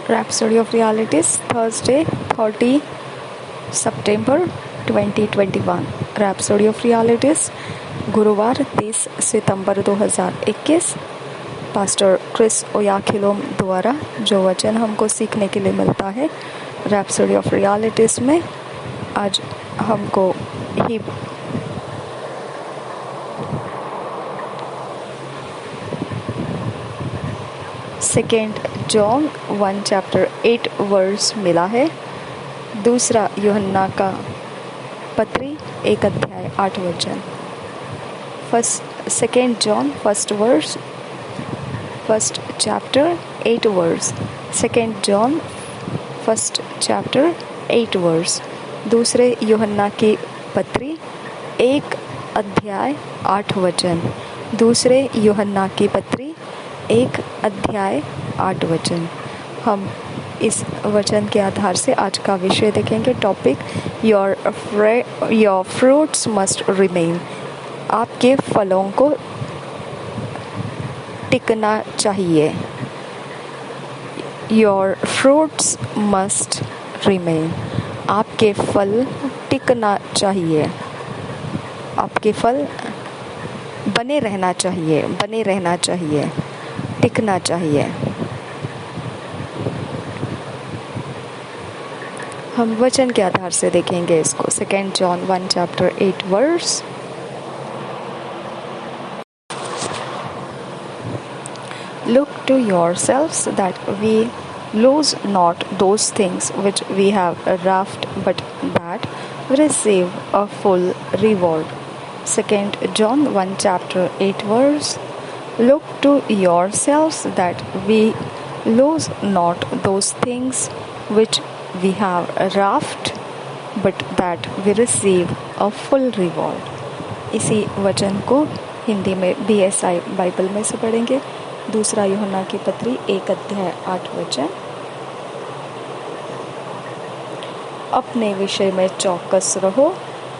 Rhapsody of Realities, Thursday, 30 September 2021. Rhapsody of Realities, गुरुवार 30 सितंबर 2021. Pastor Chris ओयाखिलोम द्वारा जो वचन हमको सीखने के लिए मिलता है रैप्सोडी ऑफ रियलिटीज़ में, आज हमको ही सेकेंड जॉन 1 चैप्टर 8 वर्स मिला है। दूसरा यूहन्ना का पत्री 1 अध्याय 8 वचन। Second John first chapter 8 verse. Second John first chapter 8 verse. दूसरे यूहन्ना की पत्री 1 अध्याय 8 वचन। दूसरे यूहन्ना की पत्री 1 अध्याय 8 वचन। हम इस वचन के आधार से आज का विषय देखेंगे। Topic your fruits must remain. आपके फलों को टिकना चाहिए। Your fruits must remain. आपके फल टिकना चाहिए। आपके फल बने रहना चाहिए, टिकना चाहिए। हम वचन के आधार से देखेंगे इसको। Second John 1 chapter 8 verse. Look to yourselves that we lose not those things which we have wrought, but that we receive a full reward. Second John 1 chapter 8 verse. Look to yourselves that we lose not those things which we have wrought, but that we receive a full reward. इसी वचन को हिंदी में BSI Bible में से पढ़ेंगे। दूसरा यूहन्ना की पत्री 1 अध्याय 8 वचन। अपने विषय में चौकस रहो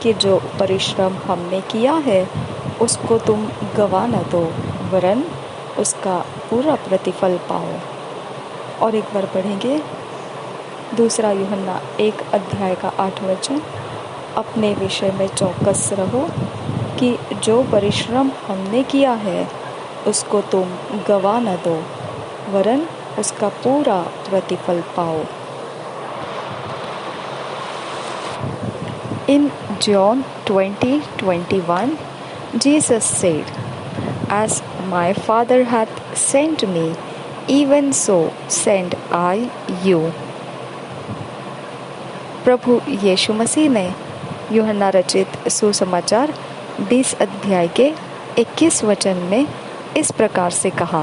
कि जो परिश्रम हमने किया है उसको तुम गवा न दो, वरन उसका पूरा प्रतिफल पाओ। और एक बार पढ़ेंगे दूसरा यूहन्ना 1 अध्याय का 8 वचन। अपने विषय में चौकस रहो कि जो परिश्रम हमने किया है उसको तुम गवा न दो, वरन उसका पूरा प्रतिफल पाओ। In John 20:21, Jesus said, As my Father hath sent me, even so send I you. प्रभु यीशु मसीह ने यूहन्ना रचित सुसमाचार 20 अध्याय के 21 वचन में इस प्रकार से कहा।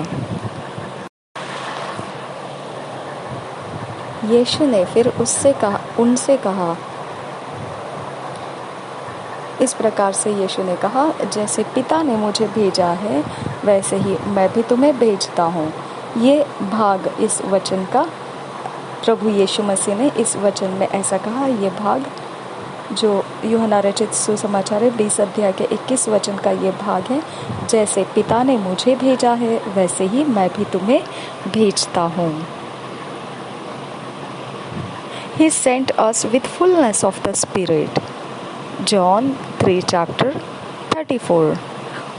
यीशु ने फिर उनसे कहा, इस प्रकार से यीशु ने कहा, जैसे पिता ने मुझे भेजा है वैसे ही मैं भी तुम्हें भेजता हूँ। ये भाग इस वचन का, प्रभु यीशु मसीह ने इस वचन में ऐसा कहा। ये भाग जो यूहन्ना रचित सुसमाचार 20 अध्याय के 21 वचन का ये भाग है, जैसे पिता ने मुझे भेजा है वैसे ही मैं भी तुम्हें भेजता हूँ। He sent us with fullness of the Spirit. John 3 chapter 34.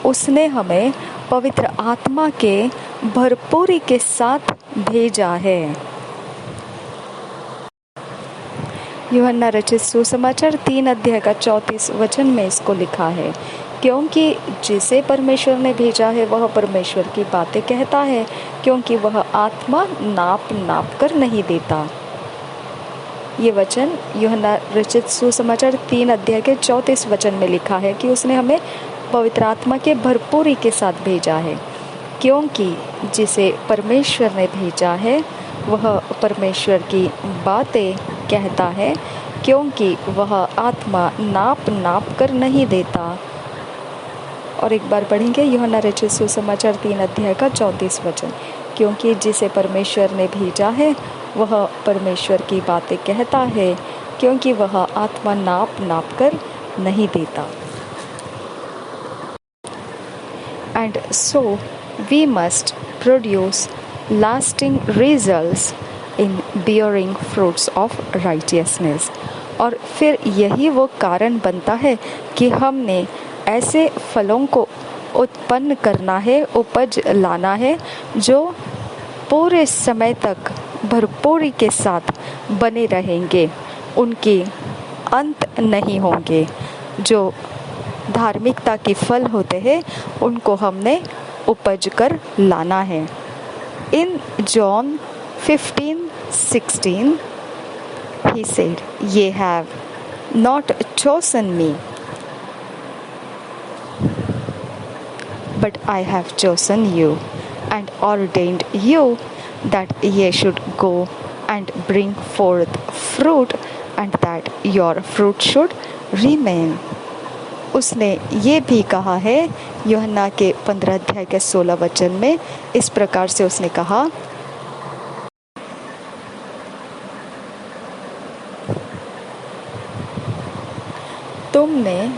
उसने हमें पवित्र आत्मा के भरपूरी के साथ भेजा है। यूहन्ना रचित सुसमाचार 3 अध्याय का 34 वचन में इसको लिखा है, क्योंकि जिसे परमेश्वर ने भेजा है वह परमेश्वर की बातें कहता है, क्योंकि वह आत्मा नाप कर नहीं देता। ये वचन यूहन्ना रचित सुसमाचार 3 अध्याय के 34 वचन में लिखा है कि उसने हमें पवित्र आत्मा के भरपूरी के साथ भेजा है, क्योंकि जिसे परमेश्वर ने भेजा है वह परमेश्वर की बातें कहता है, क्योंकि वह आत्मा नाप कर नहीं देता। और एक बार पढ़ेंगे यूहन्ना रचित सुसमाचार 3 अध्याय का 34 वचन। क्योंकि जिसे परमेश्वर ने भेजा है वह परमेश्वर की बातें कहता है, क्योंकि वह आत्मा नाप कर नहीं देता। And so we must produce lasting results in bearing fruits of righteousness. और फिर यही वो कारण बनता है कि हमने ऐसे फलों को उत्पन्न करना है, उपज लाना है, जो पूरे समय तक भरपूरी के साथ बने रहेंगे, उनके अंत नहीं होंगे। जो धार्मिकता के फल होते हैं उनको हमने उपज कर लाना है। इन John 15:16 he said, "Ye have not chosen me, but I have chosen you and ordained you that ye should go and bring forth fruit, and that your fruit should remain." उसने ये भी कहा है यूहन्ना के 15 अध्याय के 16 वचन में, इस प्रकार से उसने कहा, तुमने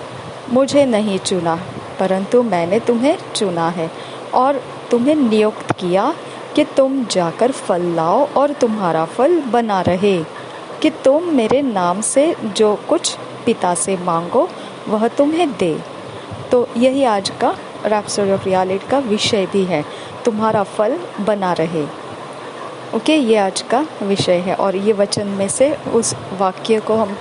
मुझे नहीं चुना, परंतु मैंने तुम्हें चुना है और तुम्हें नियुक्त किया कि तुम जाकर फल लाओ और तुम्हारा फल बना रहे, कि तुम मेरे नाम से जो कुछ पिता से मांगो वह तुम्हें दे। तो यही आज का रैप्सोडी ऑफ रियलिटी का विषय भी है, तुम्हारा फल बना रहे। ओके, ये आज का विषय है और ये वचन में से उस वाक्य को हम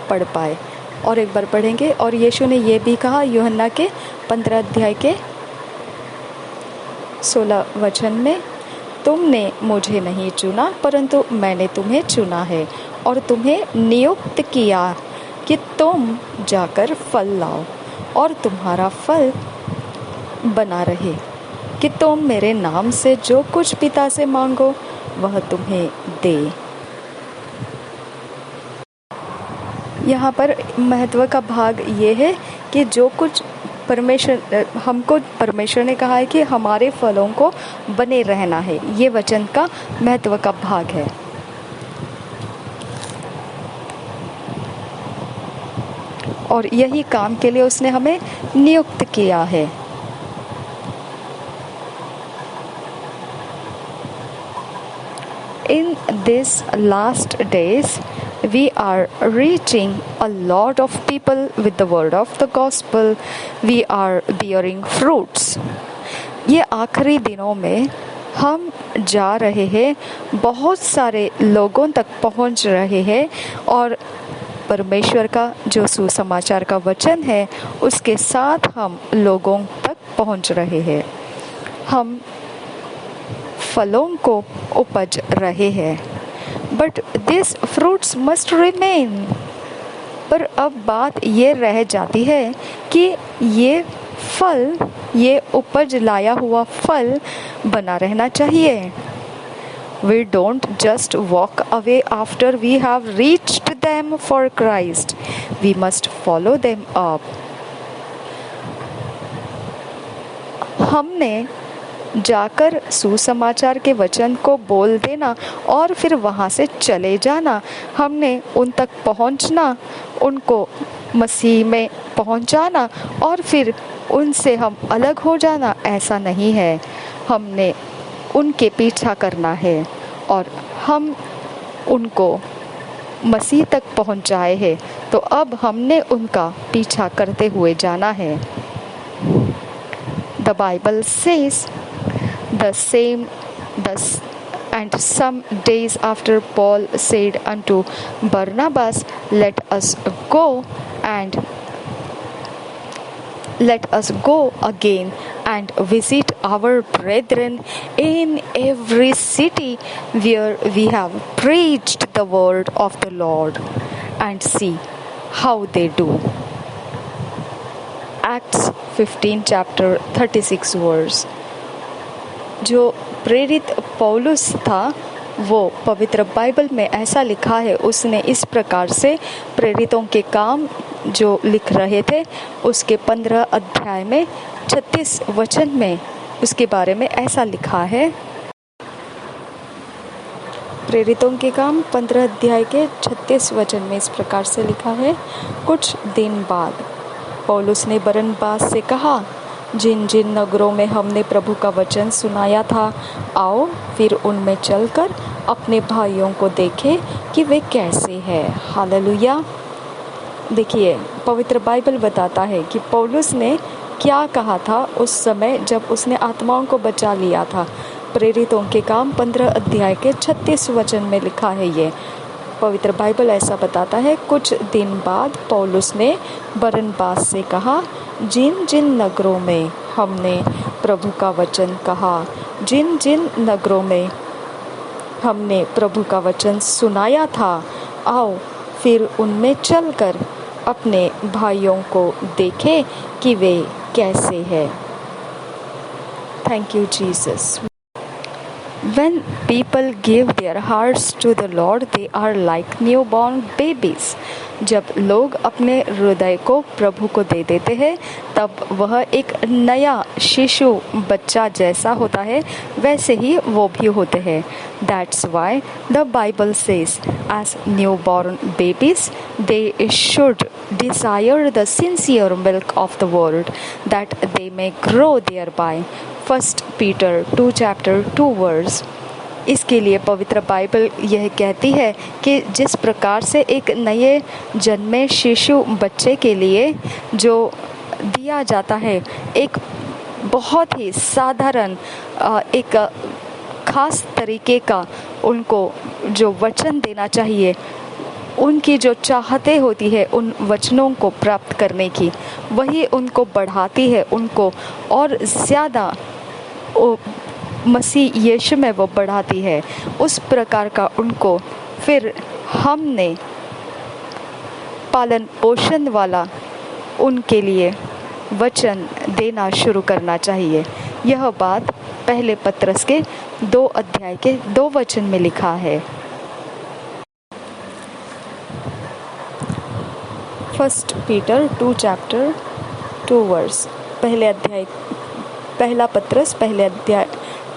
पढ़ पाए और एक बार पढ़ेंगे। और यीशु ने ये भी कहा यूहन्ना के 15 अध्याय के 16 वचन में, तुमने मुझे नहीं चुना, परंतु मैंने तुम्हें चुना है और तुम्हें नियुक्त किया कि तुम जाकर फल लाओ और तुम्हारा फल बना रहे, कि तुम मेरे नाम से जो कुछ पिता से मांगो वह तुम्हें दे। यहाँ पर महत्व का भाग ये है कि जो कुछ परमेश्वर ने कहा है कि हमारे फलों को बने रहना है, ये वचन का महत्व का भाग है। और यही काम के लिए उसने हमें नियुक्त किया है। In these last days, we are reaching a lot of people with the word of the gospel. We are bearing fruits. ये आखिरी दिनों में हम जा रहे हैं, बहुत सारे लोगों तक पहुंच रहे हैं और परमेश्वर का जो सुसमाचार का वचन है उसके साथ हम लोगों तक पहुंच रहे हैं। हम फलों को उपज रहे हैं, but this fruits must remain. पर अब बात ये रह जाती है कि ये फल, ये उपज लाया हुआ फल बना रहना चाहिए। We don't just walk away after we have reached them for Christ. We must follow them up. हमने जाकर सुसमाचार के वचन को बोल देना और फिर वहाँ से चले जाना, हमने उन तक पहुँचना, उनको मसीह में पहुँचाना और फिर उनसे हम अलग हो जाना, ऐसा नहीं है। हमने उनके पीछा करना है और हम उनको मसीह तक पहुंचाए हैं, तो अब हमने उनका पीछा करते हुए जाना है। The Bible says the same, and some days after Paul said unto Barnabas, let us go again and visit our brethren in every city where we have preached the word of the Lord, and see how they do. Acts 15 chapter 36 verse। जो प्रेरित पौलुस था वो पवित्र Bible में ऐसा लिखा है, उसने इस प्रकार से प्रेरितों के काम जो लिख रहे थे उसके 15 अध्याय में 36 वचन में उसके बारे में ऐसा लिखा है। प्रेरितों के काम 15 अध्याय के 36 वचन में इस प्रकार से लिखा है, कुछ दिन बाद पौलुस ने बरनबास से कहा, जिन जिन नगरों में हमने प्रभु का वचन सुनाया था, आओ फिर उनमें चलकर अपने भाइयों को देखें कि वे कैसे हैं। हालेलुया। देखिए, पवित्र बाइबल बताता है कि पौलुस ने क्या कहा था उस समय जब उसने आत्माओं को बचा लिया था। प्रेरितों के काम 15 अध्याय के 36 वचन में लिखा है। ये पवित्र बाइबल ऐसा बताता है, कुछ दिन बाद पौलुस ने बरनबास से कहा, जिन जिन नगरों में हमने प्रभु का वचन कहा, जिन जिन नगरों में हमने प्रभु का वचन सुनाया था, आओ फिर उनमें चलकर अपने भाइयों को देखें कि वे कैसे हैं। Thank you Jesus. When people give their hearts to the Lord, they are like newborn babies. जब लोग अपने हृदय को प्रभु को दे देते हैं, तब वह एक नया शिशु बच्चा जैसा होता है, वैसे ही वो भी होते हैं। That's why the Bible says, as newborn babies, they should desire the sincere milk of the word, that they may grow thereby. 1 Peter 2 chapter 2 verse। इसके लिए पवित्र बाइबल यह कहती है कि जिस प्रकार से एक नए जन्मे शिशु बच्चे के लिए जो दिया जाता है, एक बहुत ही साधारण एक खास तरीके का उनको जो वचन देना चाहिए, उनकी जो चाहते होती है उन वचनों को प्राप्त करने की, वही उनको बढ़ाती है, उनको और ज़्यादा मसीह यीशु में वो बढ़ाती है। उस प्रकार का उनको फिर हमने पालन पोषण वाला उनके लिए वचन देना शुरू करना चाहिए। यह बात पहले पत्रस के 2 अध्याय के 2 वचन में लिखा है। 1 Peter 2 chapter 2 verse।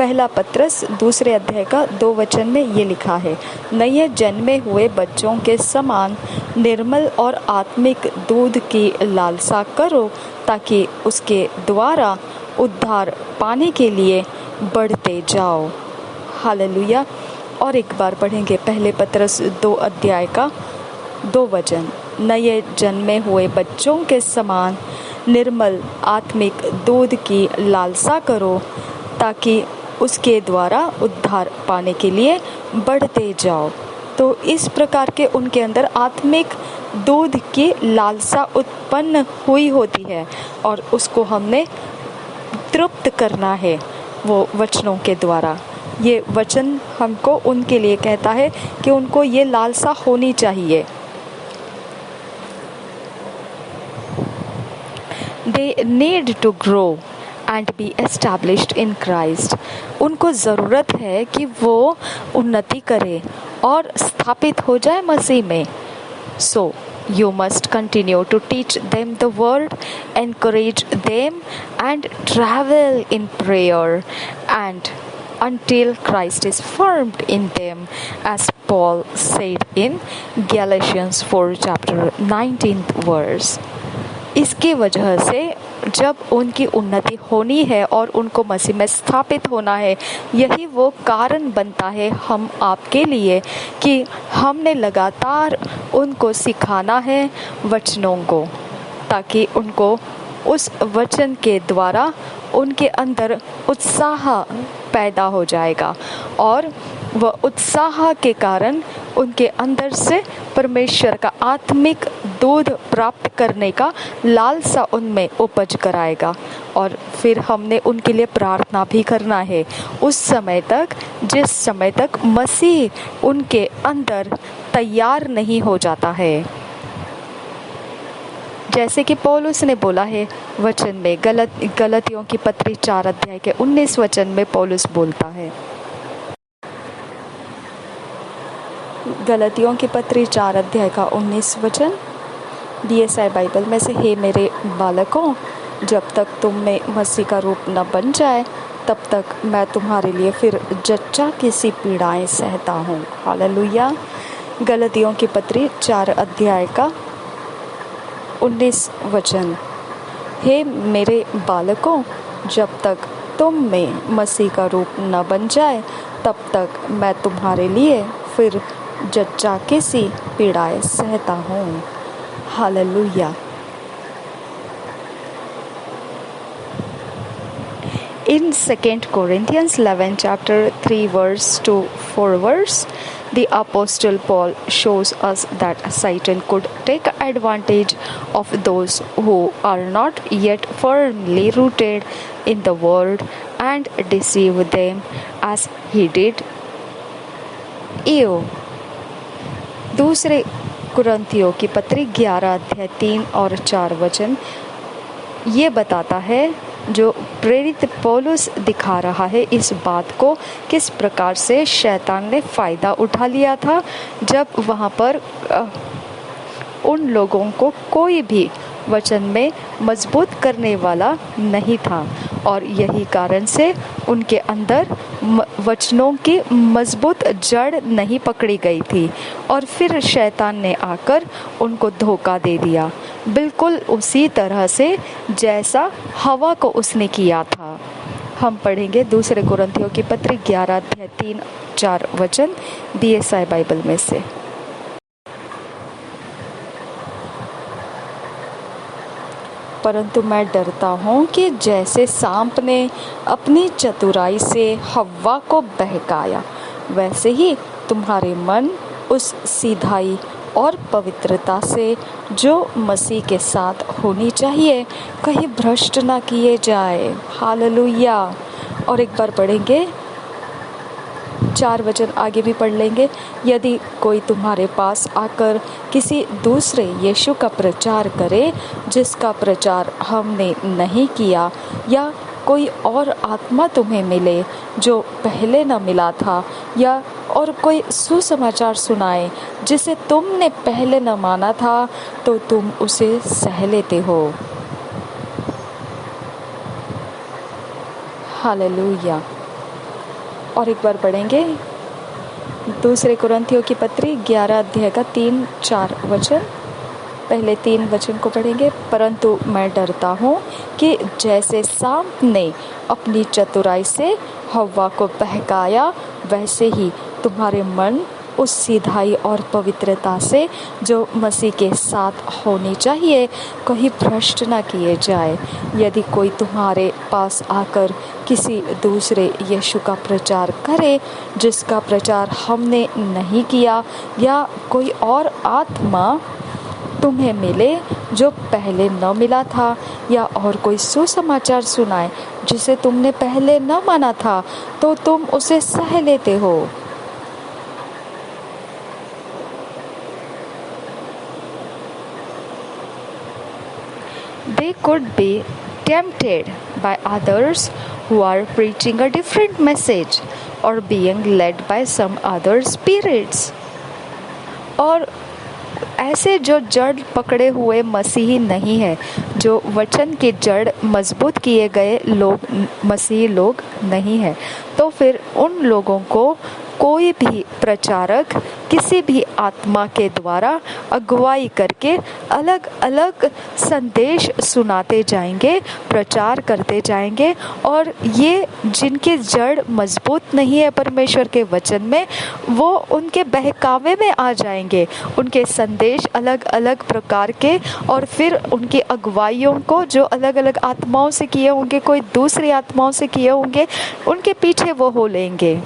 पहला पत्रस 2 अध्याय का 2 वचन में ये लिखा है, नए जन्मे हुए बच्चों के समान निर्मल और आत्मिक दूध की लालसा करो, ताकि उसके द्वारा उद्धार पाने के लिए बढ़ते जाओ। हालेलुया। और एक बार पढ़ेंगे पहले पत्रस 2 अध्याय का 2 वचन। नए जन्मे हुए बच्चों के समान निर्मल आत्मिक दूध की लालसा करो, ताकि उसके द्वारा उद्धार पाने के लिए बढ़ते जाओ। तो इस प्रकार के उनके अंदर आत्मिक दूध की लालसा उत्पन्न हुई होती है, और उसको हमने तृप्त करना है वो वचनों के द्वारा। ये वचन हमको उनके लिए कहता है कि उनको ये लालसा होनी चाहिए। They need to grow and be established in Christ। उनको ज़रूरत है कि वो उन्नति करे और स्थापित हो जाए मसीह में। So you must continue to teach them the word, encourage them and travel in prayer and until Christ is formed in them, as Paul said in Galatians 4 chapter 19th verse। इसकी वजह से जब उनकी उन्नति होनी है और उनको मसीह में स्थापित होना है, यही वो कारण बनता है हम आपके लिए कि हमने लगातार उनको सिखाना है वचनों को, ताकि उनको उस वचन के द्वारा उनके अंदर उत्साह पैदा हो जाएगा, और वह उत्साह के कारण उनके अंदर से परमेश्वर का आत्मिक दूध प्राप्त करने का लालसा उनमें उपज कराएगा। और फिर हमने उनके लिए प्रार्थना भी करना है उस समय तक, जिस समय तक मसीह उनके अंदर तैयार नहीं हो जाता है। जैसे कि पौलुस ने बोला है वचन में, गलतियों की पत्री 4 अध्याय के 19 वचन में पौलुस बोलता है, गलतियों की पत्री 4 अध्याय का 19 वचन DSI बाइबल में से, हे मेरे बालकों, जब तक तुम में मसीह का रूप न बन जाए, तब तक मैं तुम्हारे लिए फिर जच्चा की सी पीड़ाएं सहता हूँ। हालेलुया। गलतियों की पत्री 4 अध्याय का 19 वचन, हे मेरे बालकों, जब तक तुम में मसीह का रूप न बन जाए, तब तक मैं तुम्हारे लिए फिर जच्चा सी पीड़ाएं सहता हूँ। Hallelujah. In 2 Corinthians 11 chapter 3 verse to 4 verse, the Apostle Paul shows us that Satan could take advantage of those who are not yet firmly rooted in the world and deceive them as he did Eve. दूसरे कुरिन्थियों की पत्री 11 अध्याय 3 और 4 वचन ये बताता है, जो प्रेरित पौलुस दिखा रहा है इस बात को किस प्रकार से शैतान ने फ़ायदा उठा लिया था, जब वहाँ पर उन लोगों को कोई भी वचन में मजबूत करने वाला नहीं था, और यही कारण से उनके अंदर वचनों की मजबूत जड़ नहीं पकड़ी गई थी, और फिर शैतान ने आकर उनको धोखा दे दिया, बिल्कुल उसी तरह से जैसा हवा को उसने किया था। हम पढ़ेंगे दूसरे कुरिन्थियों की पत्री 11 अध्याय 3-4 वचन BSI बाइबल में से। परंतु मैं डरता हूँ कि जैसे सांप ने अपनी चतुराई से हव्वा को बहकाया, वैसे ही तुम्हारे मन उस सीधाई और पवित्रता से जो मसीह के साथ होनी चाहिए कहीं भ्रष्ट ना किए जाए। हालेलुया। और एक बार पढ़ेंगे, 4 वचन आगे भी पढ़ लेंगे। यदि कोई तुम्हारे पास आकर किसी दूसरे यीशु का प्रचार करे जिसका प्रचार हमने नहीं किया, या कोई और आत्मा तुम्हें मिले जो पहले न मिला था, या और कोई सुसमाचार सुनाए जिसे तुमने पहले न माना था, तो तुम उसे सह लेते हो। हालेलुया। और एक बार पढ़ेंगे दूसरे कुरिन्थियों की पत्री 11 अध्याय का 3-4 वचन। पहले 3 वचन को पढ़ेंगे। परंतु मैं डरता हूँ कि जैसे सांप ने अपनी चतुराई से हव्वा को बहकाया, वैसे ही तुम्हारे मन उस सीधाई और पवित्रता से जो मसीह के साथ होनी चाहिए कहीं भ्रष्ट न किए जाए। यदि कोई तुम्हारे पास आकर किसी दूसरे यीशु का प्रचार करे जिसका प्रचार हमने नहीं किया, या कोई और आत्मा तुम्हें मिले जो पहले न मिला था, या और कोई सुसमाचार सुनाए जिसे तुमने पहले न माना था, तो तुम उसे सह लेते हो। They could be tempted by others who are preaching a different message or being led by some other spirits. और ऐसे जो जड़ पकड़े हुए मसीही नहीं है, जो वचन की जड़ मजबूत किए गए लोग मसीही लोग नहीं है, तो फिर उन लोगों को कोई भी प्रचारक किसी भी आत्मा के द्वारा अगुवाई करके अलग अलग संदेश सुनाते जाएंगे, प्रचार करते जाएंगे, और ये जिनकी जड़ मजबूत नहीं है परमेश्वर के वचन में, वो उनके बहकावे में आ जाएंगे। उनके संदेश अलग अलग प्रकार के, और फिर उनकी अगुवाइयों को जो अलग अलग आत्माओं से किए होंगे, कोई दूसरी आत्माओं से किए होंगे, उनके पीछे वो हो लेंगे।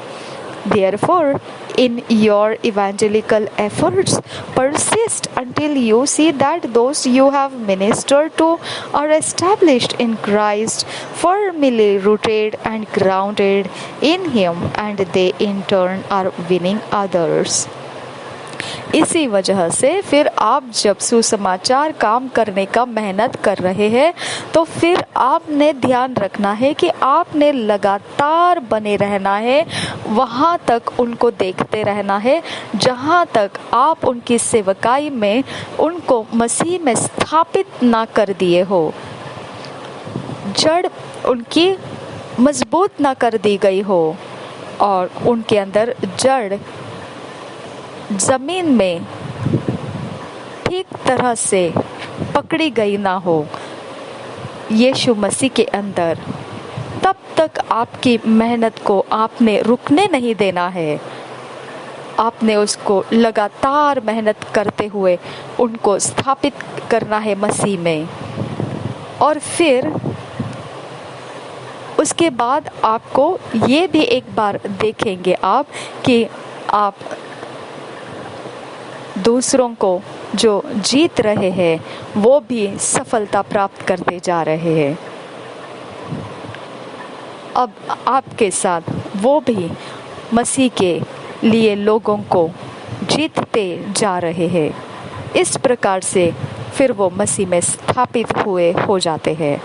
Therefore, in your evangelical efforts, persist until you see that those you have ministered to are established in Christ, firmly rooted and grounded in Him, and they in turn are winning others. इसी वजह से फिर आप जब सुसमाचार काम करने का मेहनत कर रहे हैं, तो फिर आपने ध्यान रखना है कि आपने लगातार बने रहना है, वहाँ तक उनको देखते रहना है जहाँ तक आप उनकी सेवकाई में उनको मसीह में स्थापित ना कर दिए हो, जड़ उनकी मजबूत ना कर दी गई हो, और उनके अंदर जड़ जमीन में ठीक तरह से पकड़ी गई ना हो यीशु मसीह के अंदर। तब तक आपकी मेहनत को आपने रुकने नहीं देना है। आपने उसको लगातार मेहनत करते हुए उनको स्थापित करना है मसीह में। और फिर उसके बाद आपको ये भी एक बार देखेंगे आप कि आप दूसरों को जो जीत रहे हैं वो भी सफलता प्राप्त करते जा रहे हैं। अब आपके साथ वो भी मसीह के लिए लोगों को जीतते जा रहे हैं। इस प्रकार से फिर वो मसीह में स्थापित हुए हो जाते हैं।